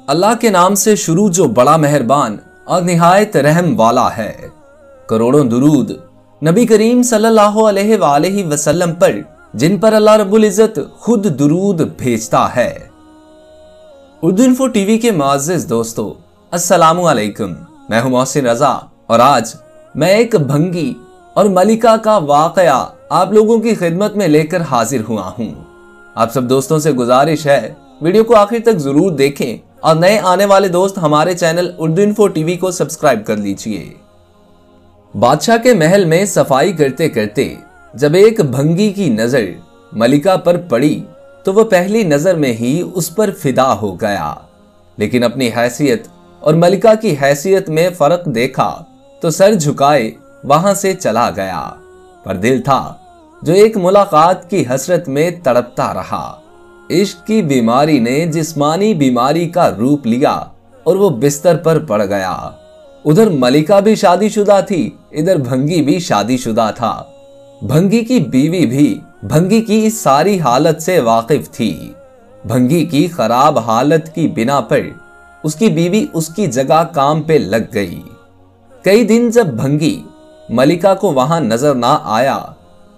अल्लाह के नाम से शुरू जो बड़ा मेहरबान और निहायत रहम वाला है। करोड़ों दुरूद नबी करीम सल्लल्लाहु अलैहि वसल्लम पर, जिन पर अल्लाह रब्बुल इज्जत खुद दुरूद भेजता है। उर्दू इन्फो टीवी के मुअज़्ज़िज़ दोस्तों, अस्सलामु अलैकुम। मैं हूं मोहसिन रजा और आज मैं एक भंगी और मलिका का वाकया आप लोगों की खिदमत में लेकर हाजिर हुआ हूं। आप सब दोस्तों से गुजारिश है वीडियो को आखिर तक जरूर देखें और नए आने वाले दोस्त हमारे चैनल उर्दू इन्फो टीवी को सब्सक्राइब कर लीजिए। बादशाह के महल में सफाई करते करते जब एक भंगी की नजर मलिका पर पड़ी तो वह पहली नजर में ही उस पर फिदा हो गया, लेकिन अपनी हैसियत और मलिका की हैसियत में फर्क देखा तो सर झुकाए वहां से चला गया। पर दिल था जो एक मुलाकात की हसरत में तड़पता रहा। इश्क की बीमारी ने जिस्मानी बीमारी का रूप लिया और वो बिस्तर पर पड़ गया। उधर मलिका भी शादीशुदा थी, इधर भंगी भी शादीशुदा था। भंगी की बीवी भी भंगी की इस सारी हालत से वाकिफ थी। भंगी की खराब हालत की बिना पर उसकी बीवी उसकी जगह काम पे लग गई। कई दिन जब भंगी मलिका को वहां नजर ना आया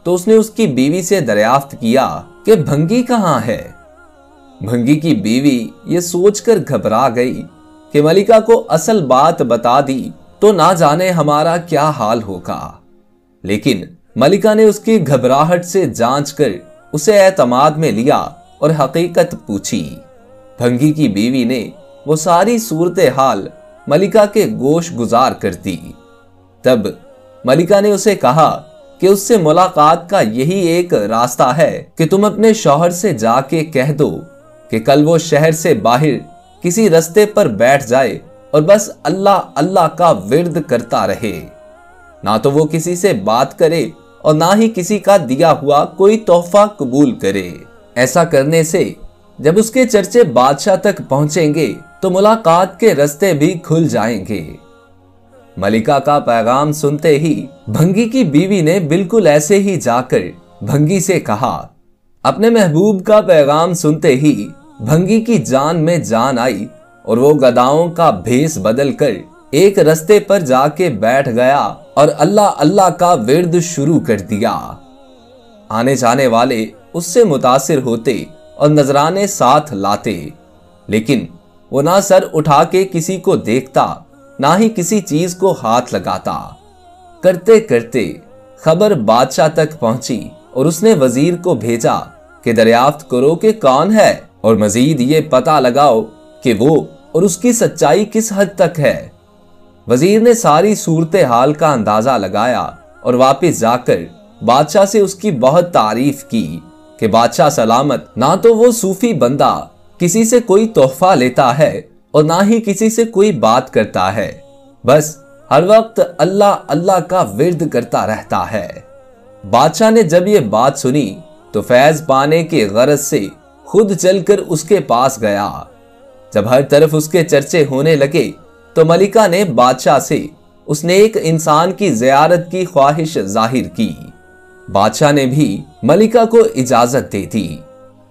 तो उसने उसकी बीवी से दरियाफ्त किया कि भंगी कहां है। भंगी की बीवी ये सोचकर घबरा गई कि मलिका को असल बात बता दी तो ना जाने हमारा क्या हाल होगा। लेकिन मलिका ने उसकी घबराहट से जांच कर उसे एतमाद में लिया और हकीकत पूछी। भंगी की बीवी ने वो सारी सूरत हाल मलिका के गोश गुजार कर दी। तब मलिका ने उसे कहा कि उससे मुलाकात का यही एक रास्ता है कि तुम अपने शौहर से जाके कह दो कि कल वो शहर से बाहर किसी रास्ते पर बैठ जाए और बस अल्लाह अल्लाह का विर्द करता रहे। ना तो वो किसी से बात करे और ना ही किसी का दिया हुआ कोई तोहफा कबूल करे। ऐसा करने से जब उसके चर्चे बादशाह तक पहुंचेंगे तो मुलाकात के रास्ते भी खुल जाएंगे। मलिका का पैगाम सुनते ही भंगी की बीवी ने बिल्कुल ऐसे ही जाकर भंगी से कहा। अपने महबूब का पैगाम सुनते ही भंगी की जान में जान आई और वो गधाओं का भेस बदल कर एक रास्ते पर जाके बैठ गया और अल्लाह अल्लाह का विर्द शुरू कर दिया। आने जाने वाले उससे मुतासिर होते और नजराने साथ लाते, लेकिन वो ना सर उठा के किसी को देखता ना ही किसी चीज को हाथ लगाता। करते करते खबर बादशाह तक पहुंची और उसने वजीर को भेजा कि दरियाफ्त करो कि कौन है और मजीद ये पता लगाओ कि वो और उसकी सच्चाई किस हद तक है। वजीर ने सारी सूरत हाल का अंदाजा लगाया और वापस जाकर बादशाह से उसकी बहुत तारीफ की कि बादशाह सलामत, ना तो वो सूफी बंदा किसी से कोई तोहफा लेता है और ना ही किसी से कोई बात करता है, बस हर वक्त अल्लाह अल्लाह का विर्द करता रहता है। बादशाह ने जब ये बात सुनी तो फैज पाने की गरज से खुद चलकर उसके पास गया। जब हर तरफ उसके चर्चे होने लगे तो मलिका ने बादशाह से उसने एक इंसान की ज़ियारत की ख्वाहिश जाहिर की। बादशाह ने भी मलिका को इजाजत दे दी।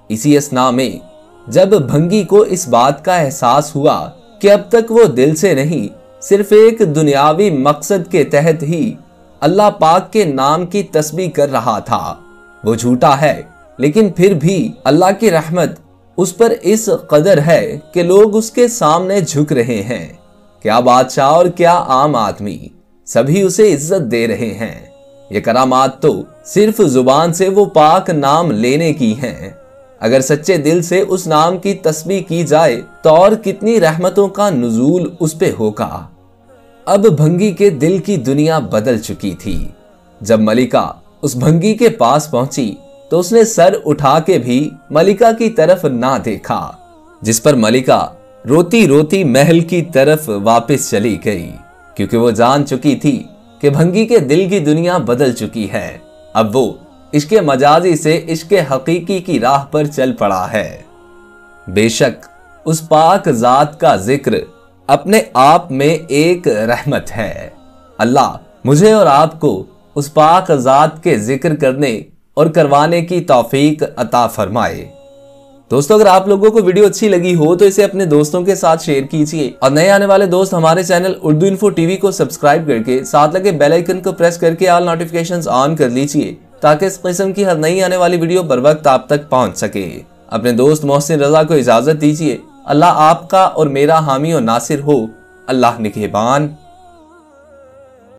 इसी असना में जब भंगी को इस बात का एहसास हुआ कि अब तक वो दिल से नहीं सिर्फ एक दुनियावी मकसद के तहत ही अल्लाह पाक के नाम की तस्बीह कर रहा था, वो झूठा है लेकिन फिर भी अल्लाह की रहमत उस पर इस कदर है कि लोग उसके सामने झुक रहे हैं। क्या बादशाह और क्या आम आदमी, सभी उसे इज्जत दे रहे हैं। ये करामात तो सिर्फ जुबान से वो पाक नाम लेने की हैं। अगर सच्चे दिल से उस नाम की तस्बीह की जाए तो और कितनी रहमतों का नुज़ूल उस पे होगा। अब भंगी के दिल की दुनिया बदल चुकी थी। जब मलिका उस भंगी के पास पहुंची तो उसने सर उठा के भी मलिका की तरफ ना देखा, जिस पर मलिका रोती रोती महल की तरफ वापस चली गई, क्योंकि वो जान चुकी थी कि भंगी के दिल की दुनिया बदल चुकी है। अब वो इश्के मजाजी से इश्के हकीकी की राह पर चल पड़ा है। बेशक उस पाक जात का जिक्र अपने आप में एक रहमत है। अल्लाह मुझे और आपको उस पाक जात के जिक्र करने और करवाने की तौफीक अता फरमाए। दोस्तों अगर आप लोगों को वीडियो अच्छी लगी हो तो इसे अपने दोस्तों के साथ शेयर कीजिए और नए आने वाले दोस्त हमारे चैनल उर्दू इन्फो टीवी को सब्सक्राइब करके साथ लगे बेल आइकन को प्रेस करके ऑल नोटिफिकेशंस ऑन कर लीजिए ताकि इस किस्म की हर नई आने वाली वीडियो बर वक्त आप तक पहुंच सके। अपने दोस्त मोहसिन रजा को इजाजत दीजिए। अल्लाह आपका और मेरा हामी और नासिर हो। अल्लाह निगहबान।